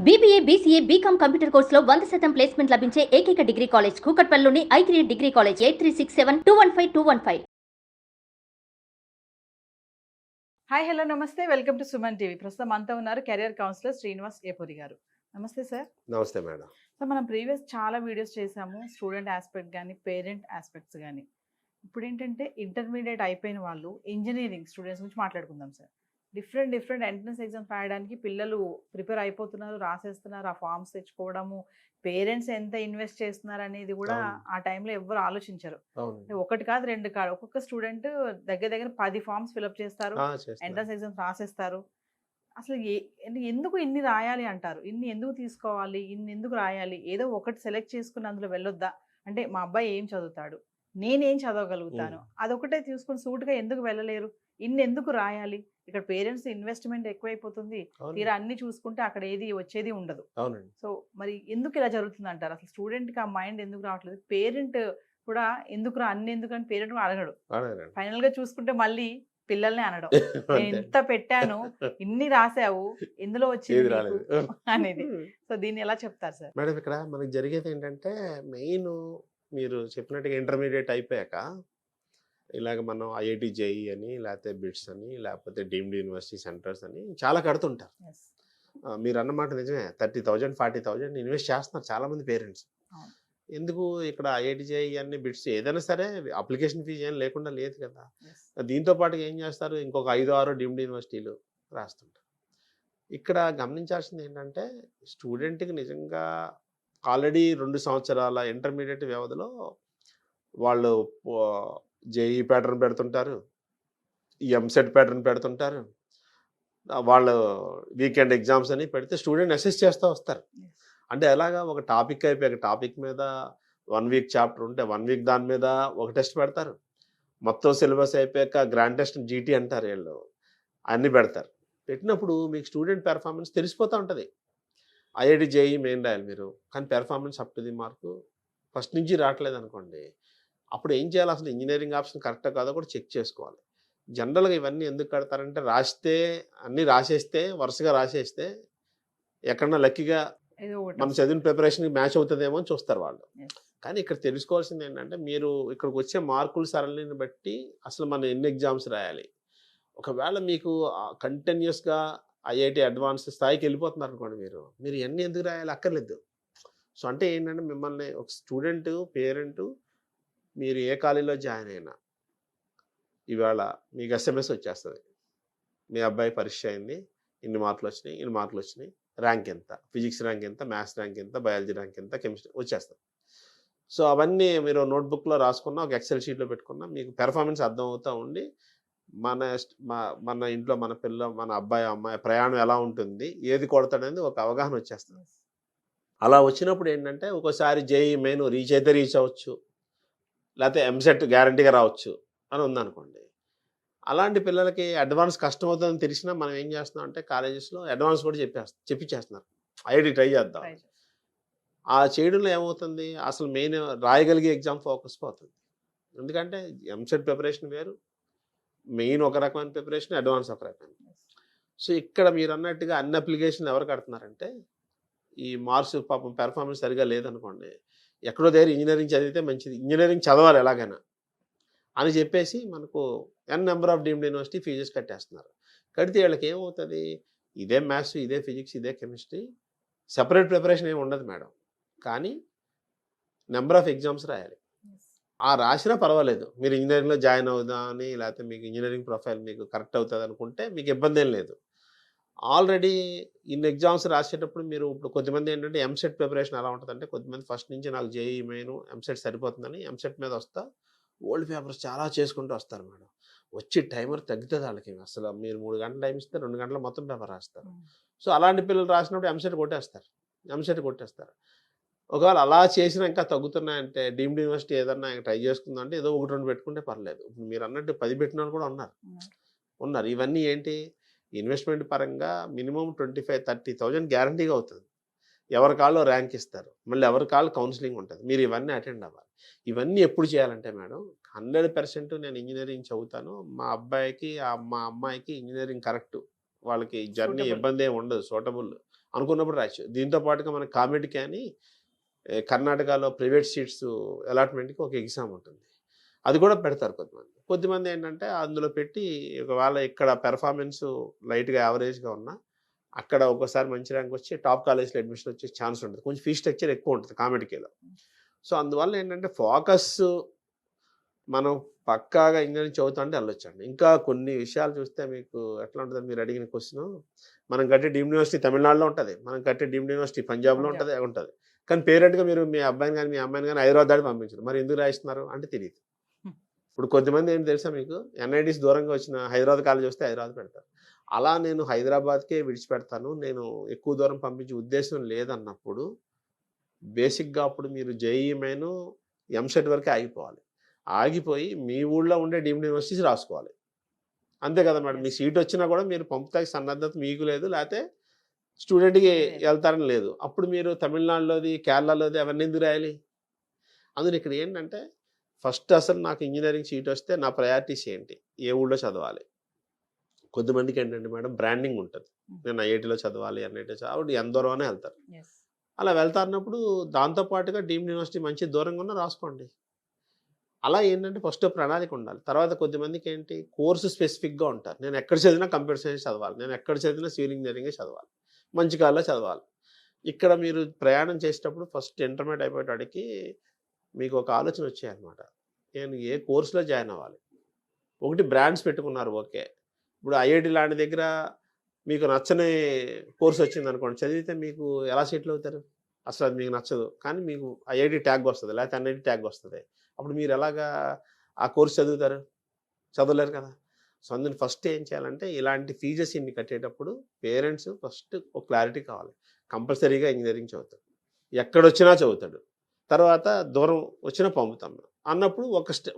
BBA, BCA, BCom computer కోర్సులో 100% placement లభించే ఏకైక డిగ్రీ కాలేజ్ కూకట్పల్లిలోని i3 degree college 8367215215. Hi hello నమస్తే వెల్కమ్ టు సుమన్ టీవీ. ప్రస్తుతం అంతా ఉన్నారు కెరియర్ కౌన్సిలర్ శ్రీనివాస్ ఏపూరి గారు. నమస్తే సార్. నమస్తే మేడం. సార్ మనం ప్రీవియస్ చాలా వీడియోస్ చేసాము, స్టూడెంట్ ఆస్పెక్ట్ కానీ పేరెంట్ ఆస్పెక్ట్స్ కానీ. ఇప్పుడు ఏంటంటే ఇంటర్మీడియట్ అయిపోయిన వాళ్ళు ఇంజనీరింగ్ స్టూడెంట్స్ గురించి మాట్లాడుకుందాం సార్. డిఫరెంట్ ఎంట్రన్స్ ఎగ్జామ్స్ రాయడానికి పిల్లలు ప్రిపేర్ అయిపోతున్నారు, రాసేస్తున్నారు, ఆ ఫామ్స్ తెచ్చుకోవడము, పేరెంట్స్ ఎంత ఇన్వెస్ట్ చేస్తున్నారు అనేది కూడా ఆ టైంలో ఎవరు ఆలోచించరు. ఒకటి కాదు రెండు కాదు, ఒక్కొక్క స్టూడెంట్ దగ్గర 10 ఫామ్స్ ఫిల్అప్ చేస్తారు, ఎంట్రన్స్ ఎగ్జామ్స్ రాసేస్తారు. అసలు ఎందుకు ఇన్ని రాయాలి అంటారు, ఇన్ని ఎందుకు తీసుకోవాలి, ఇన్ని ఎందుకు రాయాలి? ఏదో ఒకటి సెలెక్ట్ చేసుకుని అందులో వెళ్ళొద్దా? అంటే మా అబ్బాయి ఏం చదువుతాడు, నేనేం చదవగలుగుతాను, అదొకటే తీసుకుని సూటుగా ఎందుకు వెళ్ళలేరు? ఇన్ని ఎందుకు రాయాలి? ఇక్కడ పేరెంట్స్ ఇన్వెస్ట్మెంట్ ఎక్కువైపోతుంది, తీరా అన్ని చూసుకుంటే అక్కడ ఏది వచ్చేది ఉండదు. సో మరి ఎందుకు ఇలా జరుగుతుంది అంటారు? అసలు స్టూడెంట్ కి ఆ మైండ్ ఎందుకు రావట్లేదు? పేరెంట్ కూడా ఎందుకు అన్ని ఎందుకు అని పేరెంట్ అడగడు. ఫైనల్ గా చూసుకుంటే మళ్ళీ పిల్లల్ని అనడం, నేను ఇంత పెట్టాను, ఇన్ని రాసావు, ఎందులో వచ్చింది అనేది. సో దీన్ని ఎలా చెప్తారు సార్? మేడం ఇక్కడ మనకి జరిగేది ఏంటంటే మెయిన్ మీరు చెప్పినట్టుగా ఇంటర్మీడియట్ అయిపోయాక ఇలాగ మనం ఐఐటి జేఈ అని లేకపోతే బిట్స్ అని లేకపోతే డీమ్డ్ యూనివర్సిటీ సెంటర్స్ అని చాలా కడుతుంటారు. మీరు అన్నమాట నిజమే, 30,000 40,000 ఇన్వెస్ట్ చేస్తున్నారు చాలామంది పేరెంట్స్. ఎందుకు ఇక్కడ ఐఐటి జేఈ అన్ని బిట్స్ ఏదైనా సరే అప్లికేషన్ ఫీజు ఏం లేకుండా లేదు కదా. దీంతో పాటు ఏం చేస్తారు, ఇంకొక 5-6 డీమ్డ్ యూనివర్సిటీలు రాస్తుంటారు. ఇక్కడ గమనించాల్సింది ఏంటంటే స్టూడెంట్కి నిజంగా ఆల్రెడీ 2 సంవత్సరాల ఇంటర్మీడియట్ వ్యవధిలో వాళ్ళు జేఈ ప్యాటర్న్ పెడుతుంటారు, ఎంసెట్ ప్యాటర్న్ పెడుతుంటారు, వాళ్ళు వీకెండ్ ఎగ్జామ్స్ అని పెడితే స్టూడెంట్ అసెస్ చేస్తూ వస్తారు. అంటే ఎలాగా ఒక టాపిక్ అయిపోయాక టాపిక్ మీద 1 వీక్ చాప్టర్ ఉంటే 1 వీక్ దాని మీద ఒక టెస్ట్ పెడతారు. మొత్తం సిలబస్ అయిపోయాక గ్రాండ్ టెస్ట్ జీటీ అంటారు వీళ్ళు, అన్నీ పెడతారు. పెట్టినప్పుడు మీకు స్టూడెంట్ పెర్ఫార్మెన్స్ తెలిసిపోతూ ఉంటుంది. ఐఐటి జేఈ మెయిన్ రాయాలి మీరు, కానీ performance up to the mark first నుంచి రావట్లేదు అనుకోండి, అప్పుడు ఏం చేయాలి? అసలు ఇంజనీరింగ్ ఆప్షన్ కరెక్టా కాదో కూడా చెక్ చేసుకోవాలి. జనరల్గా ఇవన్నీ ఎందుకు కడతారంటే రాస్తే అన్నీ రాసేస్తే వరుసగా రాసేస్తే ఎక్కడన్నా లక్కీగా మనం చదివిన ప్రిపరేషన్కి మ్యాచ్ అవుతుందేమో అని చూస్తారు వాళ్ళు. కానీ ఇక్కడ తెలుసుకోవాల్సింది ఏంటంటే మీరు ఇక్కడికి వచ్చే మార్కుల సరళిని బట్టి అసలు మనం ఎన్ని ఎగ్జామ్స్ రాయాలి. ఒకవేళ మీకు కంటిన్యూస్గా ఐఐటి అడ్వాన్స్ స్థాయికి వెళ్ళిపోతున్నారు అనుకోండి, మీరు ఎన్ని ఎందుకు రాయాలి అక్కర్లేదు. సో అంటే ఏంటంటే మిమ్మల్ని ఒక స్టూడెంట్ పేరెంట్ మీరు ఏ కాలేజీలో జాయిన్ అయినా ఇవాళ మీకు ఎస్ఎంఎస్ వచ్చేస్తుంది, మీ అబ్బాయి పరీక్ష అయింది, ఇన్ని మార్కులు వచ్చినాయి, ర్యాంక్ ఎంత, ఫిజిక్స్ ర్యాంక్ ఎంత, మ్యాథ్స్ ర్యాంక్ ఎంత, బయాలజీ ర్యాంక్ ఎంత, కెమిస్ట్రీ వచ్చేస్తుంది. సో అవన్నీ మీరు నోట్బుక్లో రాసుకున్నా, ఒక ఎక్సెల్ షీట్లో పెట్టుకున్నా మీకు పెర్ఫార్మెన్స్ అర్థమవుతూ ఉండి మన ఇంట్లో మన పిల్ల మన అబ్బాయి అమ్మాయి ప్రయాణం ఎలా ఉంటుంది, ఏది కొడతాడనేది ఒక అవగాహన వచ్చేస్తుంది. అలా వచ్చినప్పుడు ఏంటంటే ఒక్కోసారి జేఈ మెయిన్ రీచ్ అవ్వచ్చు, లేకపోతే ఎంసెట్ గ్యారంటీగా రావచ్చు అని ఉందనుకోండి. అలాంటి పిల్లలకి అడ్వాన్స్ కష్టం అవుతుందని తెలిసినా మనం ఏం చేస్తున్నాం అంటే కాలేజెస్లో అడ్వాన్స్ కూడా చెప్పించేస్తున్నారు, ఐఐటి ట్రై చేద్దాం. ఆ చేయడంలో ఏమవుతుంది, అసలు మెయిన్ రాయగలిగే ఎగ్జామ్ ఫోకస్ పోతుంది. ఎందుకంటే ఎంసెట్ ప్రిపరేషన్ వేరు, మెయిన్ ఒక రకమైన ప్రిపరేషన్, అడ్వాన్స్ ఒక రకమైన. సో ఇక్కడ మీరు అన్నట్టుగా అన్ని అప్లికేషన్లు ఎవరు కడుతున్నారంటే ఈ మార్క్స్ పాపం పెర్ఫార్మెన్స్ సరిగా లేదనుకోండి, ఎక్కడో దగ్గర ఇంజనీరింగ్ చదివితే మంచిది, ఇంజనీరింగ్ చదవాలి ఎలాగైనా అని చెప్పేసి మనకు number of deemed university fees కట్టేస్తున్నారు. కడితే వీళ్ళకి ఏమవుతుంది, ఇదే మ్యాథ్స్, ఇదే ఫిజిక్స్, ఇదే కెమిస్ట్రీ, సెపరేట్ ప్రిపరేషన్ ఏమి ఉండదు మేడం. కానీ నెంబర్ ఆఫ్ ఎగ్జామ్స్ రాయాలి. ఆ రాసినా పర్వాలేదు, మీరు ఇంజనీరింగ్లో జాయిన్ అవుదామని లేకపోతే మీకు ఇంజనీరింగ్ ప్రొఫైల్ మీకు కరెక్ట్ అవుతుంది అనుకుంటే మీకు ఇబ్బంది ఏం లేదు. ఆల్రెడీ ఇన్ని ఎగ్జామ్స్ రాసేటప్పుడు మీరు ఇప్పుడు కొద్దిమంది ఏంటంటే ఎంసెట్ ప్రిపరేషన్ ఎలా ఉంటుందంటే, కొద్దిమంది ఫస్ట్ నుంచి నాకు జేఈ మెయిన్ ఎంసెట్ సరిపోతుందని ఎంసెట్ మీద వస్తా ఓల్డ్ పేపర్స్ చాలా చేసుకుంటూ వస్తారు మేడం. వచ్చి టైమర్ తగ్గుతుంది వాళ్ళకి. అసలు మీరు 3 గంటలు టైం ఇస్తే 2 గంటల మొత్తం పేపర్ రాస్తారు. సో అలాంటి పిల్లలు రాసినప్పుడు ఎంసెట్ కొట్టేస్తారు. ఒకవేళ అలా చేసినా ఇంకా తగ్గుతున్నాయంటే డీమ్డ్ యూనివర్సిటీ ఏదన్నా ట్రై చేసుకుందంటే ఏదో 1-2 పెట్టుకుంటే పర్లేదు. ఇప్పుడు మీరు అన్నట్టు 10 పెట్టిన వాళ్ళు కూడా ఉన్నారు. ఇవన్నీ ఏంటి, ఇన్వెస్ట్మెంట్ పరంగా మినిమం 25,000-30,000 గ్యారంటీగా అవుతుంది. ఎవరి కాళ్ళు ర్యాంక్ ఇస్తారు, మళ్ళీ ఎవరి కాళ్ళు కౌన్సిలింగ్ ఉంటుంది, మీరు ఇవన్నీ అటెండ్ అవ్వాలి. ఇవన్నీ ఎప్పుడు చేయాలంటే మేడం 100% నేను ఇంజనీరింగ్ చదువుతాను, మా అబ్బాయికి మా అమ్మాయికి ఇంజనీరింగ్ కరెక్ట్, వాళ్ళకి జర్నీ ఇబ్బంది ఏమి ఉండదు, సూటబుల్ అనుకున్నప్పుడు రాయొచ్చు. దీంతో పాటుగా మన కామెడీకి అని కర్ణాటకలో ప్రైవేట్ సీట్స్ అలాట్మెంట్కి ఒక ఎగ్జామ్ ఉంటుంది. అది కూడా పెడతారు కొద్దిమంది ఏంటంటే అందులో పెట్టి ఒకవేళ ఇక్కడ పెర్ఫార్మెన్స్ లైట్గా యావరేజ్గా ఉన్నా అక్కడ ఒక్కోసారి మంచి ర్యాంక్ వచ్చి టాప్ కాలేజ్లో అడ్మిషన్ వచ్చే ఛాన్స్ ఉంటుంది. కొంచెం ఫీ స్ట్రక్చర్ ఎక్కువ ఉంటుంది కామెడీలో. సో అందువల్ల ఏంటంటే ఫోకస్ మనం పక్కాగా ఇంజనీరింగ్ చదువుతా అంటే వెళ్ళొచ్చండి. ఇంకా కొన్ని విషయాలు చూస్తే మీకు ఎట్లా ఉంటుంది, మీరు అడిగిన క్వశ్చన్, మనం కట్టే డీమ్డ్ యూనివర్సిటీ తమిళనాడులో ఉంటుంది, మనం కట్టే డీమ్డ్ యూనివర్సిటీ పంజాబ్లో ఉంటుంది. కానీ పేరెంట్గా మీరు మీ అబ్బాయిని కానీ మీ అమ్మాయిని కానీ హైదరాబాద్ దాటి పంపించారు. మరి ఎందుకు రాయిస్తున్నారు అంటే తెలియదు. ఇప్పుడు కొద్దిమంది ఏంటి తెలుసా మీకు, ఎన్ఐటీస్ దూరంగా వచ్చిన హైదరాబాద్ కాలేజ్ వస్తే హైదరాబాద్ పెడతారు. అలా నేను హైదరాబాద్కే విడిచిపెడతాను, నేను ఎక్కువ దూరం పంపించే ఉద్దేశం లేదన్నప్పుడు బేసిక్గా అప్పుడు మీరు జేఈఈ మెయిన్ ఎంసెట్ వరకే ఆగిపోవాలి. ఆగిపోయి మీ ఊళ్ళో ఉండే డీమ్డ్ యూనివర్సిటీస్ రాసుకోవాలి. అంతే కదా మేడం. మీ సీట్ వచ్చినా కూడా మీరు పంపుతాకి సన్నద్ధత మీకు లేదు, లేకపోతే స్టూడెంట్కి వెళ్తారని లేదు. అప్పుడు మీరు తమిళనాడులోది కేరళలోది అవన్నీ ఎందుకు రాయాలి? అందులో ఇక్కడ ఏంటంటే ఫస్ట్ అసలు నాకు ఇంజనీరింగ్ సీట్ వస్తే నా ప్రయారిటీస్ ఏంటి, ఏ ఊళ్ళో చదవాలి. కొద్దిమందికి ఏంటంటే మేడం బ్రాండింగ్ ఉంటుంది, నేను ఐఐటీలో చదవాలి, ఎన్ఐటీ చదవాలి, ఎంత దూరం వెళ్తారు. అలా వెళ్తారన్నప్పుడు దాంతోపాటుగా డీమ్డ్ యూనివర్సిటీ మంచి దూరంగా ఉన్న రాసుకోండి. అలా ఏంటంటే ఫస్ట్ ప్రణాళిక ఉండాలి. తర్వాత కొద్దిమందికి ఏంటి కోర్సు స్పెసిఫిక్గా ఉంటారు, నేను ఎక్కడ చదివినా కంప్యూటర్ సైన్స్ చదవాలి, నేను ఎక్కడ చదివినా సివిల్ ఇంజనీరింగే చదవాలి, మంచి కాల్లో చదవాలి. ఇక్కడ మీరు ప్రయాణం చేసేటప్పుడు ఫస్ట్ ఇంటర్మీడియట్ అయిపోయేటాడికి మీకు ఒక ఆలోచన వచ్చాయన్నమాట, నేను ఏ కోర్సులో జాయిన్ అవ్వాలి. ఒకటి బ్రాండ్స్ పెట్టుకున్నారు, ఓకే. ఇప్పుడు ఐఐటి లాంటి దగ్గర మీకు నచ్చని కోర్స్ వచ్చింది అనుకోండి, చదివితే మీకు ఎలా సెటిల్ అవుతారు? అసలు అది మీకు నచ్చదు, కానీ మీకు ఐఐటి ట్యాగ్ వస్తుంది, లేకపోతే ఎన్ఐటి ట్యాగ్ వస్తుంది. అప్పుడు మీరు ఎలాగా ఆ కోర్స్ చదువుతారు? చదవలేరు కదా. సో అందుని ఫస్ట్ ఏం చేయాలంటే ఇలాంటి ఫీజెస్ ఇన్ని కట్టేటప్పుడు పేరెంట్స్ ఫస్ట్ ఒక క్లారిటీ కావాలి, కంపల్సరీగా ఇంజనీరింగ్ చదువుతాడు, ఎక్కడొచ్చినా చదువుతాడు, తర్వాత దూరం వచ్చినా పంపుతాం అన్నప్పుడు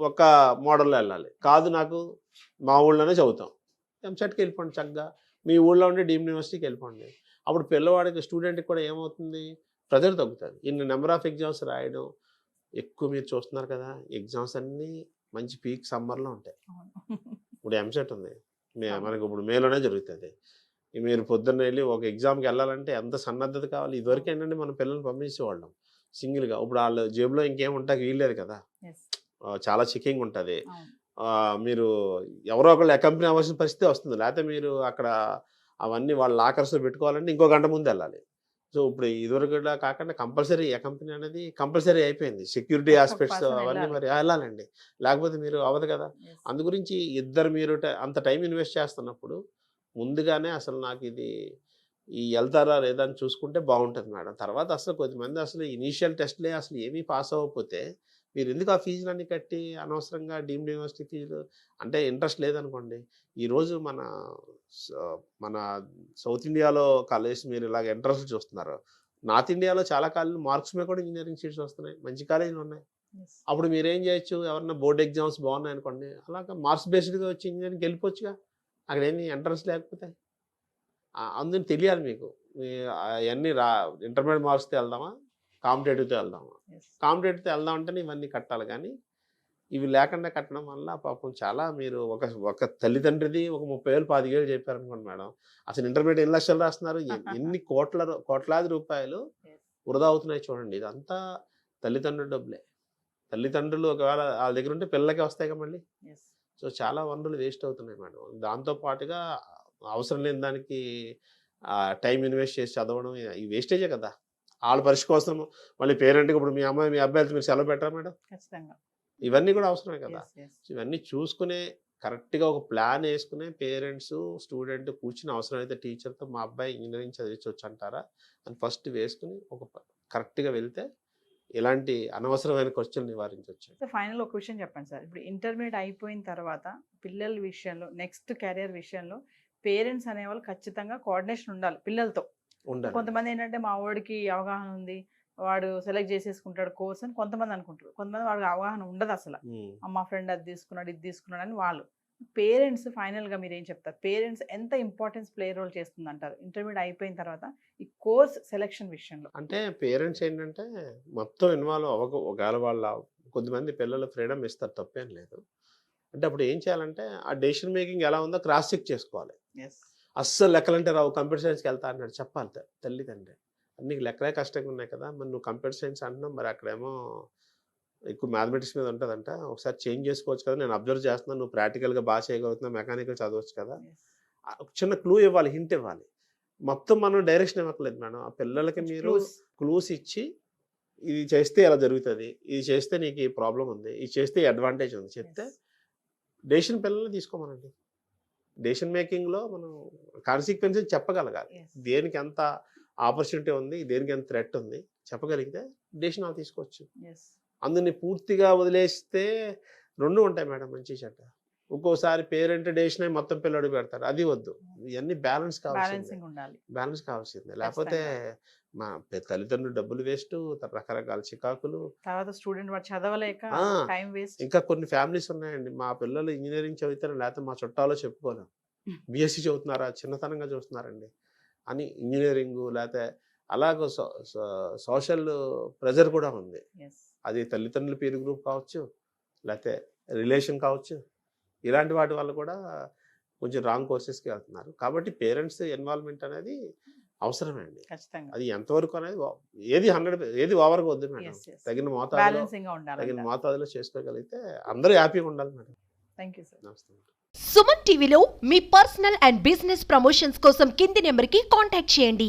ఒక మోడల్లో వెళ్ళాలి. కాదు నాకు మా ఊళ్ళోనే చదువుతాం, ఎంసెట్కి వెళ్ళిపోండి, చక్కగా మీ ఊళ్ళో ఉండే డీమ్డ్ యూనివర్సిటీకి వెళ్ళిపోండి. అప్పుడు పిల్లవాడికి స్టూడెంట్కి కూడా ఏమవుతుంది, ప్రెజర్ తగ్గుతుంది. ఇన్ని నెంబర్ ఆఫ్ ఎగ్జామ్స్ రాయడం ఎక్కువ మీరు చూస్తున్నారు కదా, ఎగ్జామ్స్ అన్నీ మంచి పీక్ సమ్మర్లో ఉంటాయి. ఇప్పుడు ఎంసెట్ ఉంది, మనకి ఇప్పుడు మేలోనే జరుగుతుంది. మీరు పొద్దున్న వెళ్ళి ఒక ఎగ్జామ్కి వెళ్ళాలంటే ఎంత సన్నద్ధత కావాలి. ఇదివరకు ఏంటంటే మనం పిల్లల్ని పంపించేవాళ్ళం సింగిల్గా, ఇప్పుడు వాళ్ళ జేబులో ఇంకేం ఉంటాకి వీల్లేదు కదా, చాలా చెకింగ్ ఉంటుంది. మీరు ఎవరో ఒకళ్ళు అకంపెనీ అవ్వాల్సిన పరిస్థితి వస్తుంది, లేకపోతే మీరు అక్కడ అవన్నీ వాళ్ళ లాకర్స్లో పెట్టుకోవాలంటే ఇంకో గంట ముందు వెళ్ళాలి. సో ఇప్పుడు ఇదివరకు కాకుండా కంపల్సరీ కంపెనీ అనేది కంపల్సరీ అయిపోయింది, సెక్యూరిటీ ఆస్పెక్ట్స్ అవన్నీ మరి వెళ్ళాలండి, లేకపోతే మీరు అవ్వదు కదా. అందు గురించి ఇద్దరు మీరు అంత టైం ఇన్వెస్ట్ చేస్తున్నప్పుడు ముందుగానే అసలు నాకు ఇది వెళ్తారా లేదా అని చూసుకుంటే బాగుంటుంది మేడం. తర్వాత అసలు కొద్దిమంది అసలు ఇనీషియల్ టెస్ట్లే అసలు ఏమీ పాస్ అవ్వకపోతే మీరు ఎందుకు ఆ ఫీజులన్నీ కట్టి అనవసరంగా డీమ్డ్ యూనివర్సిటీ ఫీజులు అంటే ఇంట్రెస్ట్ లేదనుకోండి. ఈరోజు మన సౌత్ ఇండియాలో కాలేజ్ మీరు ఇలాగ ఎంట్రన్స్ చూస్తున్నారు, నార్త్ ఇండియాలో చాలా కాలేజీలు మార్క్స్ మీద కూడా ఇంజనీరింగ్ సీట్స్ వస్తున్నాయి, మంచి కాలేజీలు ఉన్నాయి. అప్పుడు మీరేం చేయొచ్చు, ఎవరన్నా బోర్డ్ ఎగ్జామ్స్ బాగున్నాయి అనుకోండి, అలాగా మార్క్స్ బేస్డ్గా వచ్చి ఇంజనీరింగ్కి వెళ్ళిపోవచ్చుగా, అక్కడ ఏమి ఎంట్రన్స్ లేకపోతే. అందుని తెలియాలి మీకు, అవన్నీ ఇంటర్మీడియట్ మార్క్స్తో వెళ్దామా కాంపిటేటివ్తో వెళ్దామా. కాంపిటేటివ్తో వెళ్దాం అంటేనే ఇవన్నీ కట్టాలి, కానీ ఇవి లేకుండా కట్టడం వల్ల పాపం చాలా మీరు ఒక తల్లిదండ్రిది ఒక 30,000 25,000 చెప్పారనుకోండి మేడం, అసలు ఇంటర్మీడియట్ ఎన్ని లక్షలు రాస్తున్నారు, ఎన్ని కోట్లాది రూపాయలు వృధా అవుతున్నాయి చూడండి. ఇదంతా తల్లిదండ్రుల డబ్బులే. తల్లిదండ్రులు ఒకవేళ వాళ్ళ దగ్గర ఉంటే పిల్లలకే వస్తాయి కదా మళ్ళీ. సో చాలా వనరులు వేస్ట్ అవుతున్నాయి మేడం. దాంతోపాటుగా అవసరం లేని దానికి టైం ఇన్వెస్ట్ చేసి చదవడం ఈ వేస్టేజే కదా. వాళ్ళ పరీక్ష కోసం మళ్ళీ పేరెంట్కి ఇప్పుడు మీ అమ్మాయి మీ అబ్బాయిలతో మీరు సెలవు పెట్టరా మేడం? ఖచ్చితంగా ఇవన్నీ కూడా అవసరమే కదా. ఇవన్నీ చూసుకునే కరెక్ట్గా ఒక ప్లాన్ వేసుకునే పేరెంట్స్ స్టూడెంట్ కూర్చుని అవసరమైతే టీచర్తో మా అబ్బాయి ఇంజనీరింగ్ చదివించవచ్చు అంటారా అని ఫస్ట్ వేసుకుని ఒక కరెక్ట్గా వెళ్తే ఇలాంటి అనవసరమైన ఖర్చులు నివారించవచ్చు. సో ఫైనల్ ఒక విషయం చెప్పండి సార్, ఇప్పుడు ఇంటర్మీడియట్ అయిపోయిన తర్వాత పిల్లల విషయంలో నెక్స్ట్ కెరియర్ విషయంలో పేరెంట్స్ అనేవాళ్ళు ఖచ్చితంగా కోఆర్డినేషన్ ఉండాలి పిల్లలతో. కొంతమంది ఏంటంటే మా వాడికి అవగాహన ఉంది, వాడు సెలెక్ట్ చేసేసుకుంటాడు కోర్స్ అని కొంతమంది అనుకుంటారు, కొంతమంది వాడికి అవగాహన ఉండదు అసలు. మా ఫ్రెండ్ అది తీసుకున్నాడు ఇది తీసుకున్నాడు అని వాళ్ళు. పేరెంట్స్ ఫైనల్గా మీరు ఏం చెప్తారు, పేరెంట్స్ ఎంత ఇంపార్టెన్స్ ప్లే రోల్ చేస్తుంది అంటారు ఇంటర్మీడియట్ అయిపోయిన తర్వాత ఈ కోర్స్ సెలెక్షన్ విషయంలో? అంటే పేరెంట్స్ ఏంటంటే మొత్తం ఇన్వాల్వ్ ఒకవేళ వాళ్ళ కొద్దిమంది పిల్లలు ఫ్రీడమ్ ఇస్తారు, తప్పేం లేదు. అంటే అప్పుడు ఏం చేయాలంటే ఆ డెసిషన్ మేకింగ్ ఎలా ఉందో క్రాస్ చెక్ చేసుకోవాలి. అస్సలు లెక్కలంటే రావు, కంప్యూటర్ సైన్స్కి వెళ్తా అన్నాడు. చెప్పాలి తల్లి తండ్రి, నీకు లెక్కలే కష్టంగా ఉన్నాయి కదా, మరి నువ్వు కంప్యూటర్ సైన్స్ అంటున్నావు, మరి అక్కడేమో ఎక్కువ మ్యాథమెటిక్స్ మీద ఉంటుందంట, ఒకసారి చేంజ్ చేసుకోవచ్చు కదా, నేను అబ్జర్వ్ చేస్తున్నాను, నువ్వు ప్రాక్టికల్గా బాగా చేయగలుగుతున్నావు, మెకానికల్ చదవచ్చు కదా. ఒక చిన్న క్లూ ఇవ్వాలి, హింట్ ఇవ్వాలి. మొత్తం మనం డైరెక్షన్ ఇవ్వట్లేదు మేడం. ఆ పిల్లలకి మీరు క్లూస్ ఇచ్చి ఇది చేస్తే ఎలా జరుగుతుంది, ఇది చేస్తే నీకు ఈ ప్రాబ్లం ఉంది, ఇది చేస్తే అడ్వాంటేజ్ ఉంది చెప్తే డెసిషన్ పిల్లల్ని తీసుకోమనండి. డెసిషన్ మేకింగ్లో మనం కాన్సిక్వెన్సెస్ చెప్పగలగాలి. దేనికి ఎంత ఆపర్చునిటీ ఉంది, దేనికి ఎంత థ్రెట్ ఉంది చెప్పగలిగితే డెసిషన్ అలా తీసుకోవచ్చు. అందుని పూర్తిగా వదిలేస్తే రెండు ఉంటాయి మేడం, మంచి చెడ్డ. ఒక్కోసారి పేరెంట్ డెసిషన్ అయి మొత్తం పిల్లడు పెడతారు, అది వద్దు. ఇవన్నీ బ్యాలెన్స్ కావాల్సిందే. లేకపోతే మా తల్లిదండ్రులు డబ్బులు వేస్ట్, రకరకాల చికాకులు, తర్వాత స్టూడెంట్ వాడు చదవలేక టైం వేస్ట్. ఇంకా కొన్ని ఫ్యామిలీస్ ఉన్నాయండి, మా పిల్లలు ఇంజనీరింగ్ చదువుతారు, లేకపోతే మా చుట్టాలో చెప్పుకోలేం, బీఎస్సీ చదువుతున్నారా, చిన్నతనంగా చూస్తున్నారండి అని. ఇంజనీరింగ్ లేకపోతే అలాగ సోషల్ ప్రెజర్ కూడా ఉంది. అది తల్లిదండ్రుల పీర్ గ్రూప్ కావచ్చు, లేకపోతే రిలేషన్ కావచ్చు, ఇలాంటి వాటి వల్ల కూడా కొంచెం రాంగ్ కోర్సెస్కి వెళ్తున్నారు. కాబట్టి పేరెంట్స్ ఇన్వాల్వ్మెంట్ అనేది అవసరమే అండి. అది ఎంతవరకు అనేది ఏది ఓవర్గా వద్దు మేడం. తగిన మోతాదులో చేసుకోగలిగితే అందరూ హ్యాపీగా ఉండాలి మేడం. నమస్తే. సుమన్ టీవీలో మీ పర్సనల్ అండ్ బిజినెస్ ప్రమోషన్స్ కోసం కింది నెంబర్కి కాంటాక్ట్ చేయండి.